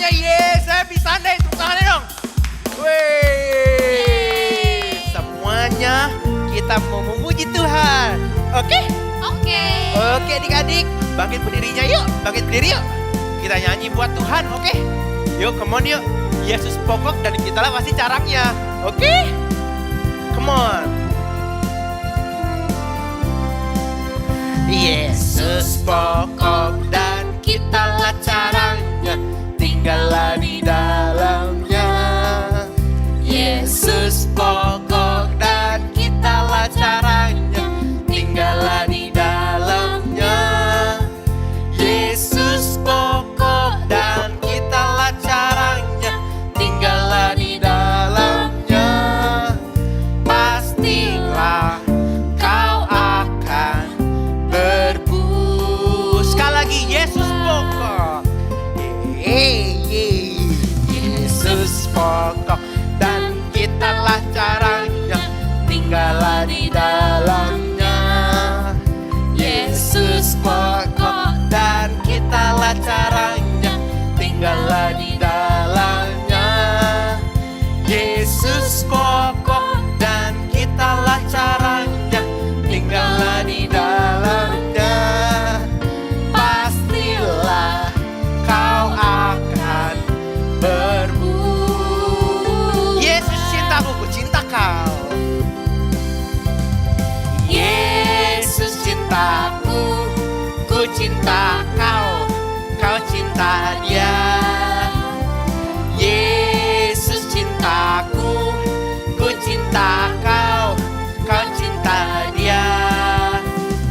semuanya. Yes, happy Sunday. Tepuk tangannya dong. Wih. Semuanya kita mau memuji Tuhan. Oke? Oke. Oke adik-adik, bangkit berdirinya yuk. Bangkit berdiri yuk. Kita nyanyi buat Tuhan, oke? Yuk, come on yuk. Yesus pokok dan kitalah pasti caranya. Oke? Come on. Yesus pokok dan kitalah caranya, tinggallah di dalamnya. Yesus pokok dan kitalah caranya, tinggallah di dalamnya. Yesus pokok dan kitalah caranya, tinggallah di dalamnya. Pastilah kau akan berbus. Sekali lagi, Yesus pokok. Yesus pokok dan kitalah caranya, tinggallah di dalamnya. Yesus pokok dan kitalah caranya, tinggallah di dalamnya. Yesus pokok dan kitalah caranya, tinggallah di dalamnya. Pastilah kau akan berbus. Yesus cintaku, ku cinta kau. Yesus cintaku, ku cinta kau, kau cinta dia. Yesus cintaku, ku cinta kau, kau cinta dia.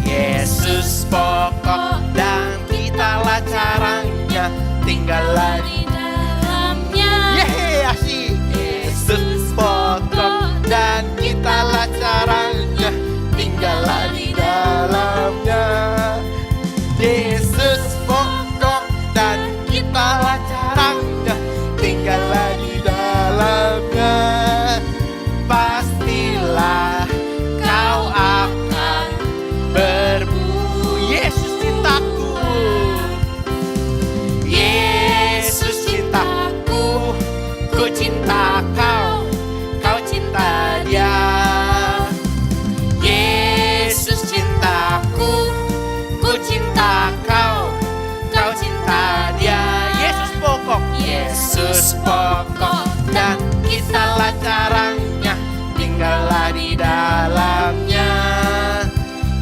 Yesus pokok dan kitalah caranya, tinggallah di dalamnya. Yeay, asyik. Yesus pokok dan kitalah caranya, tinggallah di dalamnya. Yesus pokok dan kitalah caranya, tinggallah di dalamnya. Pastilah kau akan berbus. Yesus cintaku, Yesus cintaku, ku cinta kau, kau cinta dia. Yesus cintaku, ku cinta kau, kau cinta dia. Yesus pokok, Yesus pokok dan kitalah caranya, tinggallah di dalamnya.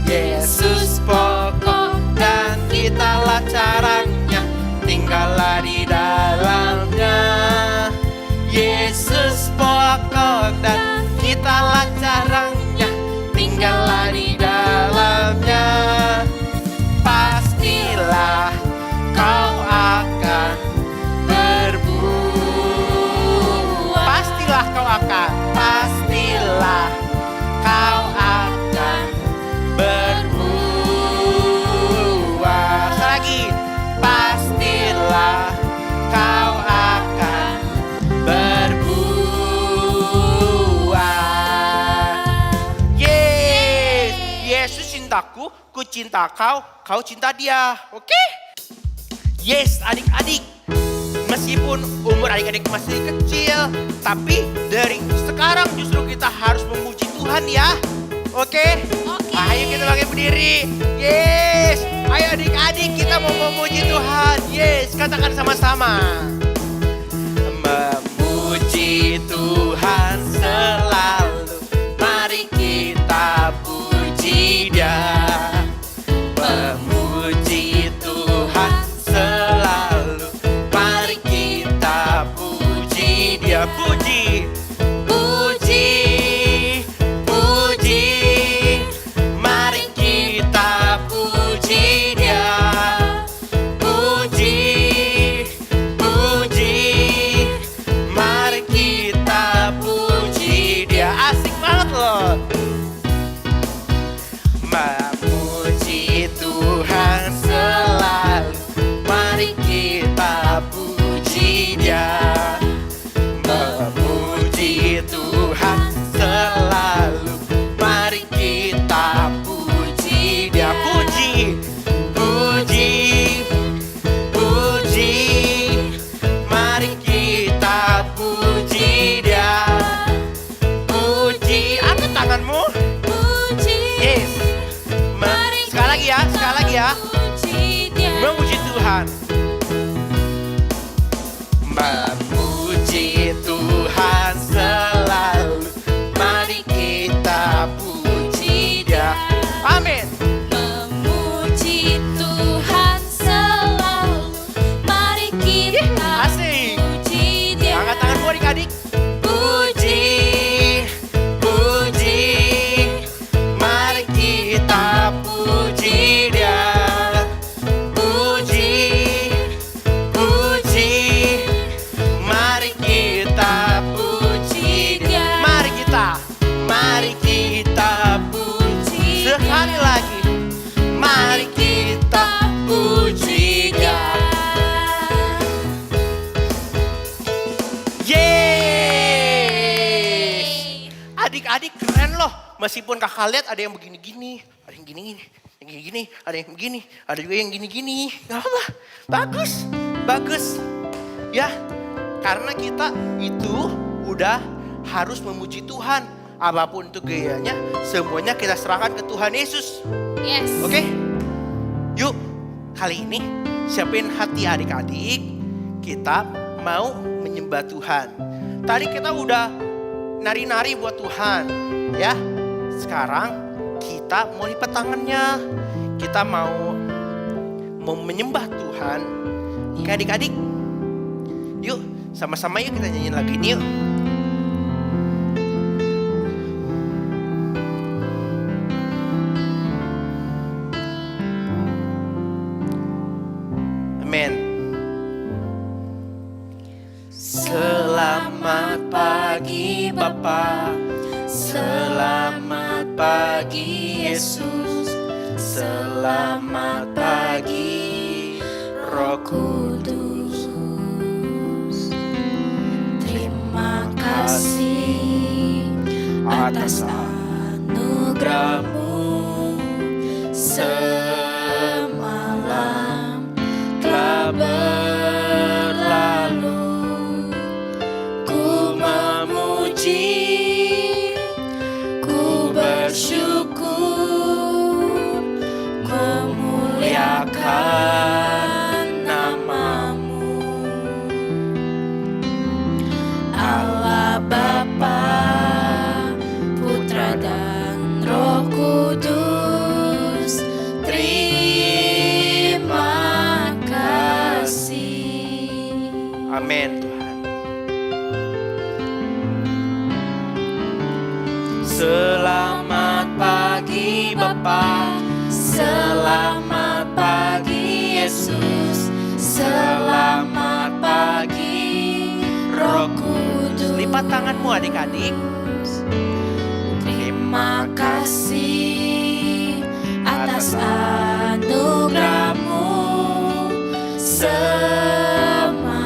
Yesus pokok dan kitalah caranya, tinggallah di dalamnya. Yesus pokok dan kitalah caranya, tinggallah di dalamnya. Pastilah kau akan berbuah. Pastilah kau akan, pastilah kau akan berbuah. Sekali lagi, pastilah kau akan berbuah. Yes, Yesus cintaku, ku cinta kau, kau cinta dia. Oke? Yes, adik-adik. Meskipun umur adik-adik masih kecil, tapi dari sekarang justru kita harus memuji Tuhan ya. Oke? Oke. Ayo kita bangkit berdiri. Yes. Ayo adik-adik kita mau memuji Tuhan. Yes, katakan sama-sama. Memuji Tuhan selalu, mari kita puji Dia. Memuji Tuhan selalu, mari kita puji Dia. Puji, puji, puji, mari kita puji Dia. Puji, puji, mari kita puji Meskipun kakak lihat ada yang begini-gini, ada yang gini-gini, yang gini-gini, ada yang begini, ada juga yang gini-gini. Gak apa-apa, bagus, bagus. Ya, karena kita itu udah harus memuji Tuhan. Apapun itu gayanya, semuanya kita serahkan ke Tuhan Yesus. Yes. Oke? Yuk, kali ini siapin hati adik-adik. Kita mau menyembah Tuhan. Tadi kita udah nari-nari buat Tuhan. Ya, sekarang kita mau lipat tangannya. Kita mau menyembah Tuhan. Oke adik-adik. Yuk, sama-sama yuk kita nyanyiin lagi ini yuk. Amin. Selamat pagi Bapa, selamat pagi Yesus, selamat pagi Roh Kudus. Terima kasih atas anugerah-Mu. Semalam telah berlalu, ku memuji, ku bersyukur, memuliakan nama-Mu. Allah Bapa, Putra dan Roh Kudus, terima kasih. Amin Tuhan. Selamat pagi Bapa, selamat pagi Yesus, selamat pagi Roh Kudus. Lipat tanganmu adik-adik. Terima kasih atas anugerah-Mu. Semalam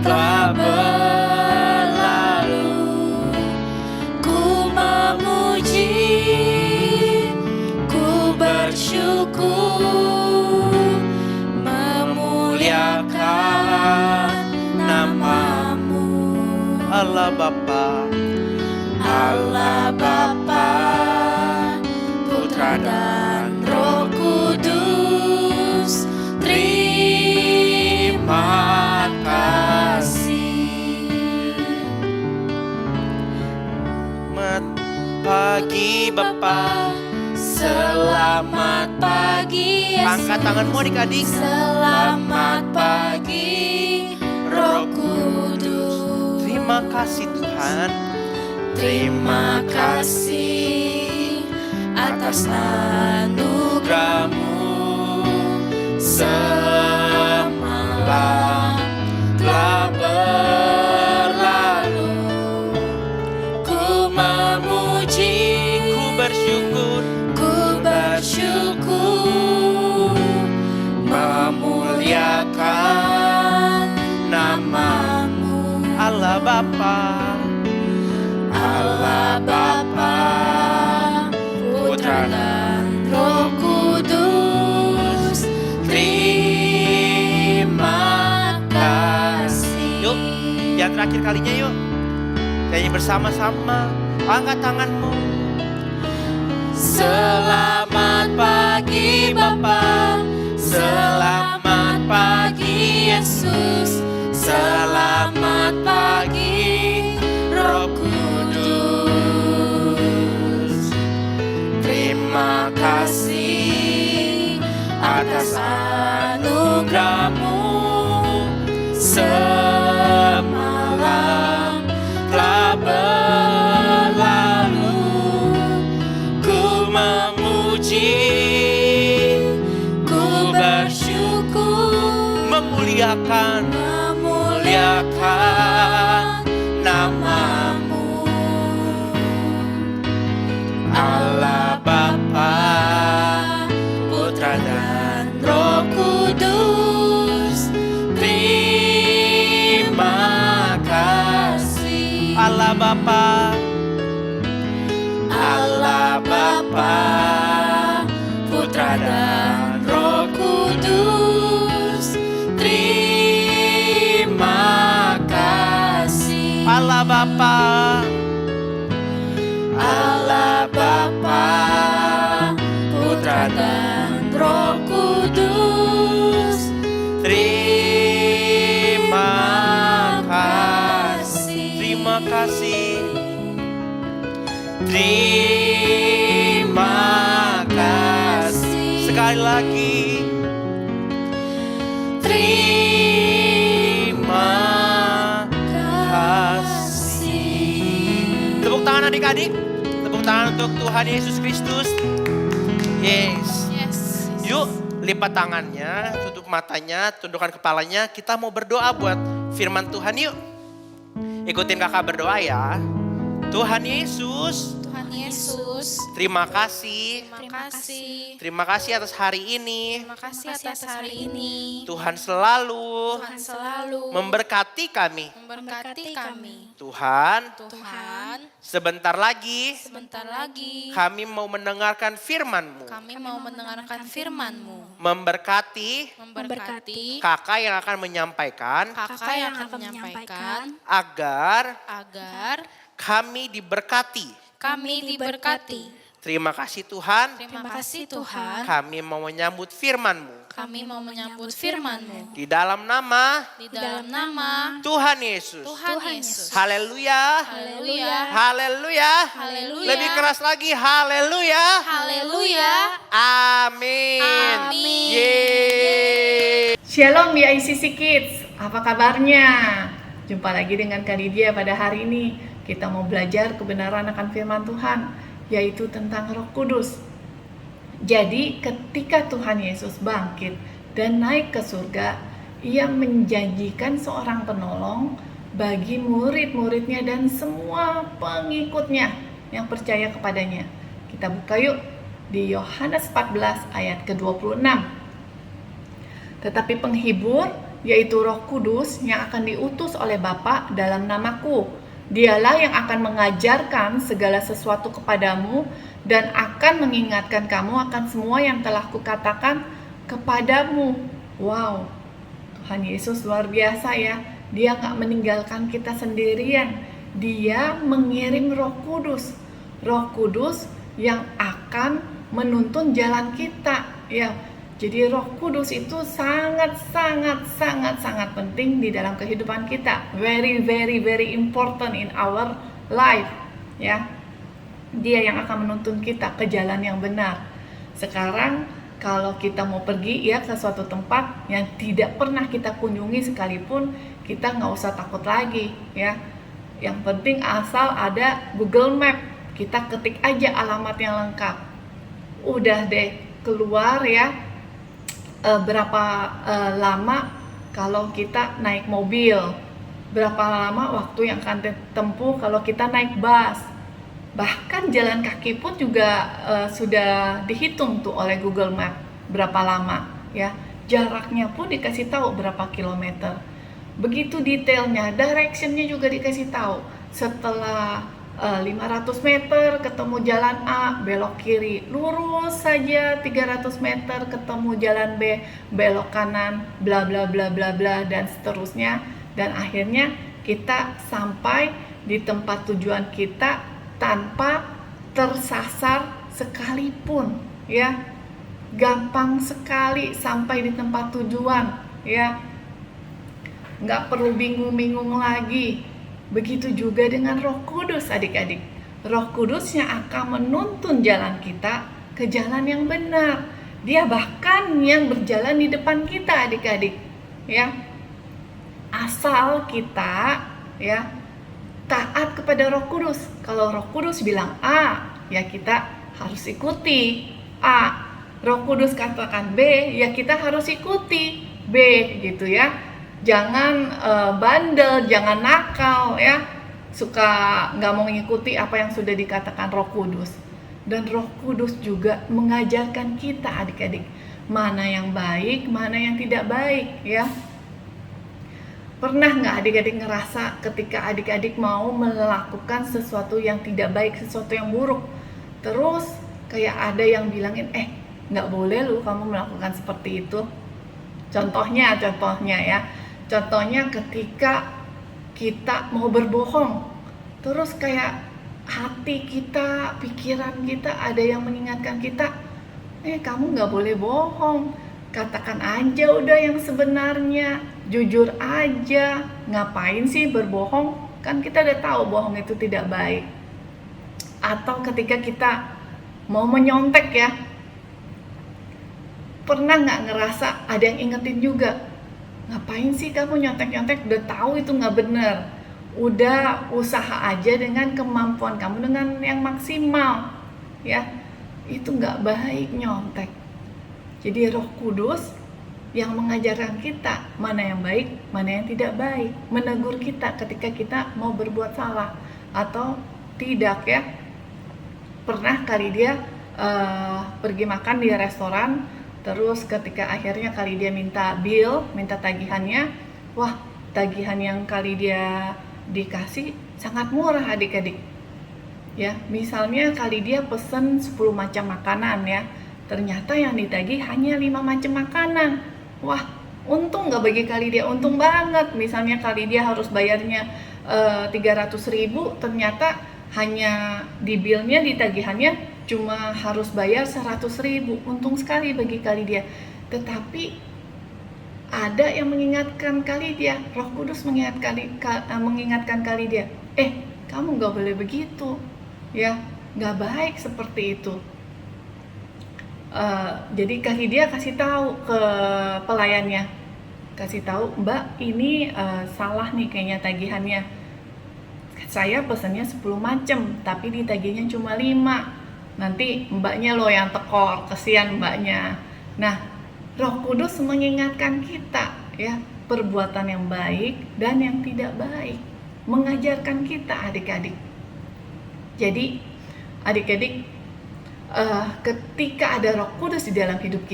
telah berlalu, ku memuji, ku bersyukur, memuliakan nama-Mu. Allah Bapa, Allah Bapa, Putra dan Roh Kudus, terima kasih. selamat pagi Bapa, Selamat pagi Yesus. angkat tanganmu adik-adik. Selamat pagi Roh Kudus. Terima kasih Tuhan. Terima kasih atas anugerah-Mu. Semalam telah berlalu, ku memuji, Ku bersyukur, ku bersyukur, memuliakan nama-Mu. Allah Bapa, Allah Bapa, Putra dan Roh Kudus, terima kasih. Yuk, yang terakhir kalinya yuk. Nyanyi bersama-sama, angkat tanganmu. Selamat pagi Bapa, selamat pagi Yesus, selamat pagi Roh Kudus. Terima kasih atas anugerah-Mu. Semalam telah berlalu, ku memuji, ku bersyukur, Memuliakan memuliakan nama-Mu. Allah Bapa, Putra dan Roh Kudus, terima kasih. Allah Bapa, Bapa, Putra dan Roh Kudus. Terima kasih. Allah Bapa, Allah Bapa, Putra dan Roh Kudus. terima kasih. Terima kasih. Terima kasih. Sekali lagi. Terima kasih. Tepuk tangan adik-adik. Tepuk tangan untuk Tuhan Yesus Kristus. Yes. Yes. Yuk, lipat tangannya, tutup matanya, tundukkan kepalanya. Kita mau berdoa buat firman Tuhan yuk. Ikutin kakak berdoa ya. Tuhan Yesus, Tuhan Yesus, terima kasih. terima kasih. Terima kasih atas hari ini. Terima kasih atas hari ini. Tuhan selalu Tuhan selalu memberkati kami. memberkati kami. Tuhan, Tuhan, sebentar lagi sebentar lagi kami mau mendengarkan firman-Mu. kami mau mendengarkan firman-Mu. Memberkati Memberkati kakak yang akan menyampaikan kakak yang akan menyampaikan agar agar kami diberkati. kami diberkati. Terima kasih Tuhan. Terima kasih Tuhan. Kami mau menyambut firman-Mu. Kami mau menyambut firman-Mu. Di dalam nama Di dalam nama Tuhan Yesus. Tuhan Yesus. Haleluya. Haleluya. Haleluya. Haleluya. Lebih keras lagi. Haleluya. Haleluya. Amin. Amin. Yeay. Shalom BICC Kids, apa kabarnya? Jumpa lagi dengan Kak Lydia pada hari ini. Kita mau belajar kebenaran akan firman Tuhan, yaitu tentang Roh Kudus. Jadi ketika Tuhan Yesus bangkit dan naik ke surga, Ia menjanjikan seorang penolong bagi murid-muridnya dan semua pengikutnya yang percaya kepadanya. Kita buka yuk di Yohanes 14 ayat ke-26. Tetapi penghibur, yaitu Roh Kudus yang akan diutus oleh Bapa dalam namaku, Dialah yang akan mengajarkan segala sesuatu kepadamu dan akan mengingatkan kamu akan semua yang telah kukatakan kepadamu. Wow, Tuhan Yesus luar biasa ya. Dia gak meninggalkan kita sendirian. Dia mengirim Roh Kudus. Roh Kudus yang akan menuntun jalan kita ya. Jadi Roh Kudus itu sangat penting di dalam kehidupan kita. Very important in our life ya. Dia yang akan menuntun kita ke jalan yang benar. Sekarang kalau kita mau pergi ya ke suatu tempat yang tidak pernah kita kunjungi sekalipun, kita nggak usah takut lagi ya. Yang penting asal ada Google Map, kita ketik aja alamat yang lengkap. Udah deh keluar ya. Berapa lama kalau kita naik mobil, berapa lama waktu yang akan tempuh kalau kita naik bus, bahkan jalan kaki pun juga sudah dihitung tuh oleh Google Map berapa lama ya, jaraknya pun dikasih tahu berapa kilometer, begitu detailnya, directionnya juga dikasih tahu. Setelah 500 meter ketemu jalan A, belok kiri, lurus saja 300 meter ketemu jalan B, belok kanan, bla bla bla bla bla dan seterusnya, dan akhirnya kita sampai di tempat tujuan kita tanpa tersasar sekalipun ya. Gampang sekali sampai di tempat tujuan ya. Nggak perlu bingung-bingung lagi. Begitu juga dengan Roh Kudus adik-adik. Roh Kudus yang akan menuntun jalan kita ke jalan yang benar. Dia bahkan yang berjalan di depan kita adik-adik ya. Asal kita ya taat kepada Roh Kudus. Kalau Roh Kudus bilang A, ya kita harus ikuti A. Roh Kudus katakan B, ya kita harus ikuti B gitu ya. Jangan bandel, jangan nakal ya, suka nggak mau mengikuti apa yang sudah dikatakan Roh Kudus. Dan Roh Kudus juga mengajarkan kita adik-adik mana yang baik, mana yang tidak baik ya. Pernah nggak adik-adik ngerasa ketika adik-adik mau melakukan sesuatu yang tidak baik, sesuatu yang buruk, Terus kayak ada yang bilangin, nggak boleh lu kamu melakukan seperti itu. Contohnya ya. Contohnya ketika kita mau berbohong, terus kayak hati kita, pikiran kita ada yang mengingatkan kita, kamu nggak boleh bohong, katakan aja udah yang sebenarnya, jujur aja, ngapain sih berbohong, kan kita udah tahu bohong itu tidak baik. Atau ketika kita mau menyontek ya, pernah nggak ngerasa ada yang ingetin juga, ngapain sih kamu nyontek-nyontek, udah tahu itu nggak bener, udah usaha aja dengan kemampuan kamu dengan yang maksimal ya, itu nggak baik nyontek. Jadi Roh Kudus yang mengajarkan kita mana yang baik, mana yang tidak baik, menegur kita ketika kita mau berbuat salah atau tidak ya. Pernah kali dia pergi makan di restoran, terus ketika akhirnya kali dia minta bill, minta tagihannya, wah tagihan yang kali dia dikasih sangat murah adik-adik ya. Misalnya kali dia pesen 10 macam makanan ya, ternyata yang ditagih hanya 5 macam makanan. Wah, untung nggak bagi kali dia, untung banget. Misalnya kali dia harus bayarnya 300.000, ternyata hanya di billnya, di tagihannya cuma harus bayar 100.000. Untung sekali bagi kali dia. Tetapi ada yang mengingatkan kali dia, Roh Kudus mengingatkan kali dia, kamu nggak boleh begitu ya, nggak baik seperti itu. Jadi kali dia kasih tahu ke pelayannya, kasih tahu, Mbak ini salah nih kayaknya tagihannya, saya pesennya 10 macam tapi ditagihnya cuma 5, nanti mbaknya loh yang tekor, kesian mbaknya. Nah, Roh Kudus mengingatkan kita ya, perbuatan yang baik dan yang tidak baik, mengajarkan kita adik-adik. Jadi adik-adik, ketika ada Roh Kudus di dalam hidup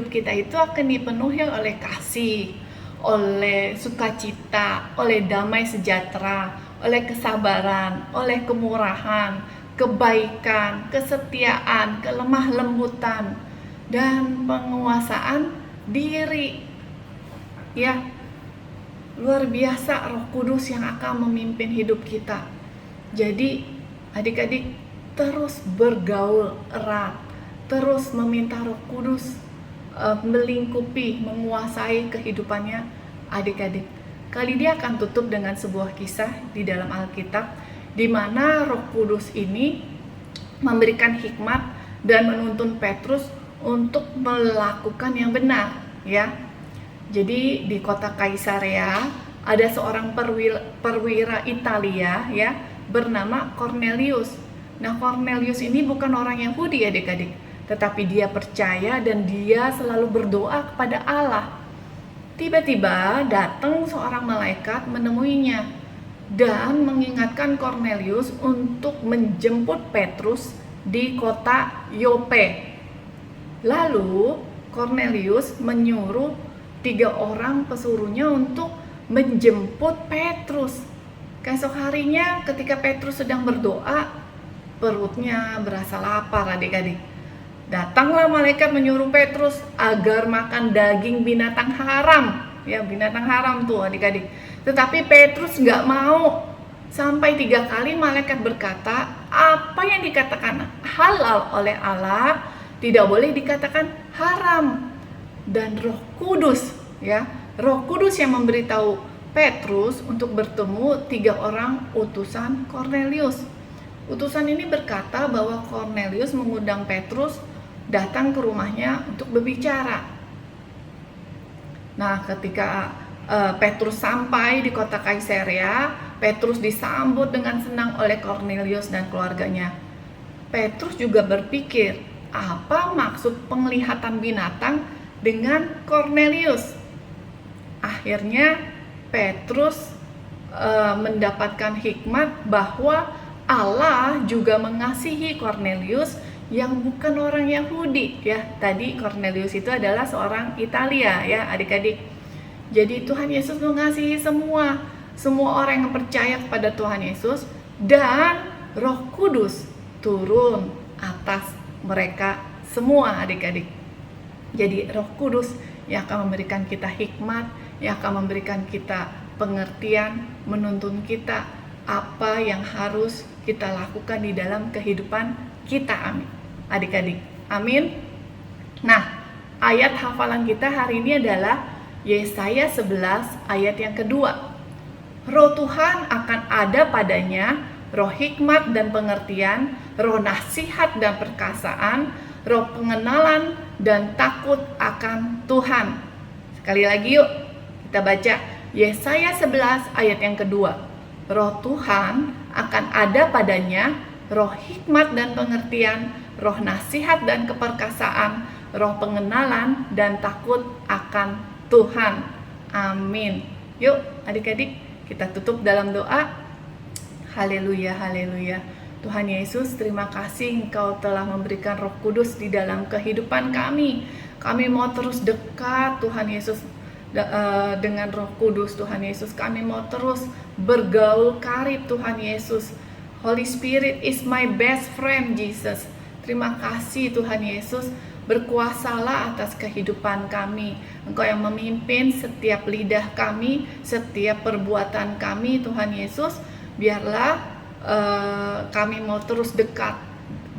kita itu akan dipenuhi oleh kasih, oleh sukacita, oleh damai sejahtera, oleh kesabaran, oleh kemurahan, kebaikan, kesetiaan, kelemah lembutan, dan penguasaan diri. Ya, luar biasa Roh Kudus yang akan memimpin hidup kita. Jadi adik-adik terus bergaul erat, terus meminta Roh Kudus melingkupi, menguasai kehidupannya adik-adik. Kali dia akan tutup dengan sebuah kisah di dalam Alkitab, di mana Roh Kudus ini memberikan hikmat dan menuntun Petrus untuk melakukan yang benar ya. Jadi di kota Kaisarea ada seorang perwira Italia ya, bernama Cornelius. Nah, Cornelius ini bukan orang Yahudi adik-adik, tetapi dia percaya dan dia selalu berdoa kepada Allah. Tiba-tiba datang seorang malaikat menemuinya dan mengingatkan Cornelius untuk menjemput Petrus di kota Yope. Lalu Cornelius menyuruh 3 orang pesuruhnya untuk menjemput Petrus. Keesok harinya ketika Petrus sedang berdoa, perutnya berasa lapar adik-adik. Datanglah malaikat menyuruh Petrus agar makan daging binatang haram. Ya, binatang haram tuh adik-adik. Tetapi Petrus nggak mau. Sampai 3 kali malaikat berkata, apa yang dikatakan halal oleh Allah tidak boleh dikatakan haram. Dan Roh Kudus ya, Roh Kudus yang memberitahu Petrus untuk bertemu 3 orang utusan Cornelius. Utusan ini berkata bahwa Cornelius mengundang Petrus datang ke rumahnya untuk berbicara. Nah, ketika Petrus sampai di kota Kaisarea, Petrus disambut dengan senang oleh Cornelius dan keluarganya. Petrus juga berpikir, apa maksud penglihatan binatang dengan Cornelius? Akhirnya Petrus mendapatkan hikmat bahwa Allah juga mengasihi Cornelius yang bukan orang Yahudi ya. Tadi Cornelius itu adalah seorang Italia ya adik-adik. Jadi Tuhan Yesus mengasihi semua orang yang percaya kepada Tuhan Yesus, dan Roh Kudus turun atas mereka semua adik-adik. Jadi Roh Kudus yang akan memberikan kita hikmat, yang akan memberikan kita pengertian, menuntun kita apa yang harus kita lakukan di dalam kehidupan kita. Amin. Adik-adik, amin. Nah, ayat hafalan kita hari ini adalah Yesaya 11 ayat yang kedua. Roh Tuhan akan ada padanya, roh hikmat dan pengertian, roh nasihat dan perkasaan, roh pengenalan dan takut akan Tuhan. Sekali lagi yuk, kita baca Yesaya 11 ayat yang kedua. Roh Tuhan akan ada padanya, roh hikmat dan pengertian, roh nasihat dan keperkasaan, roh pengenalan dan takut akan Tuhan. Amin. Yuk adik-adik, kita tutup dalam doa. Haleluya, haleluya. Tuhan Yesus, terima kasih Engkau telah memberikan Roh Kudus di dalam kehidupan kami. Kami mau terus dekat Tuhan Yesus dengan Roh Kudus. Tuhan Yesus, kami mau terus bergaul karib Tuhan Yesus. Holy Spirit is my best friend Jesus. Terima kasih Tuhan Yesus, berkuasalah atas kehidupan kami. Engkau yang memimpin setiap lidah kami, setiap perbuatan kami Tuhan Yesus. Biarlah kami mau terus dekat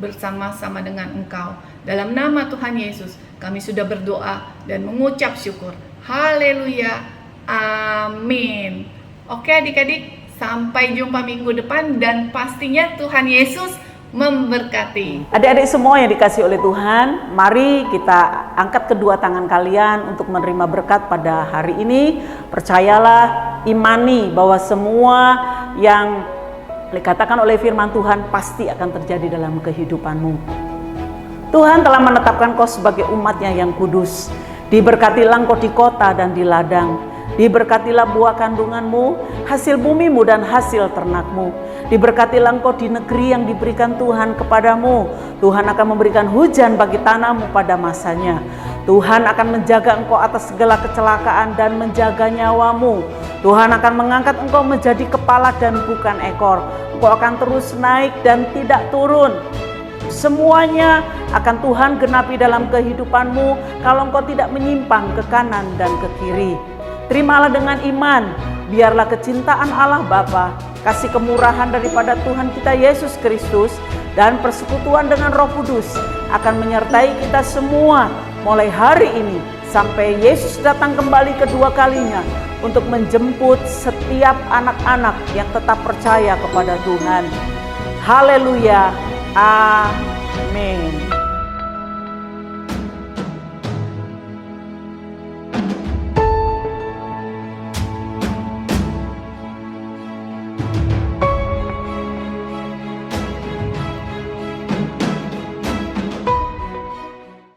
bersama-sama dengan Engkau. Dalam nama Tuhan Yesus kami sudah berdoa dan mengucap syukur. Haleluya, amin. Oke adik-adik, sampai jumpa minggu depan dan pastinya Tuhan Yesus memberkati. Adik-adik semua yang dikasih oleh Tuhan, mari kita angkat kedua tangan kalian untuk menerima berkat pada hari ini. Percayalah, imani bahwa semua yang dikatakan oleh firman Tuhan pasti akan terjadi dalam kehidupanmu. Tuhan telah menetapkan kau sebagai umatnya yang kudus. Diberkatilah engkau di kota dan di ladang. Diberkatilah buah kandunganmu, hasil bumimu dan hasil ternakmu. Diberkatilah engkau di negeri yang diberikan Tuhan kepadamu. Tuhan akan memberikan hujan bagi tanahmu pada masanya. Tuhan akan menjaga engkau atas segala kecelakaan dan menjaga nyawamu. Tuhan akan mengangkat engkau menjadi kepala dan bukan ekor. Engkau akan terus naik dan tidak turun. Semuanya akan Tuhan genapi dalam kehidupanmu kalau engkau tidak menyimpang ke kanan dan ke kiri. Terimalah dengan iman, biarlah kecintaan Allah Bapa, kasih kemurahan daripada Tuhan kita Yesus Kristus, dan persekutuan dengan Roh Kudus akan menyertai kita semua mulai hari ini sampai Yesus datang kembali kedua kalinya untuk menjemput setiap anak-anak yang tetap percaya kepada Tuhan. Haleluya, amin.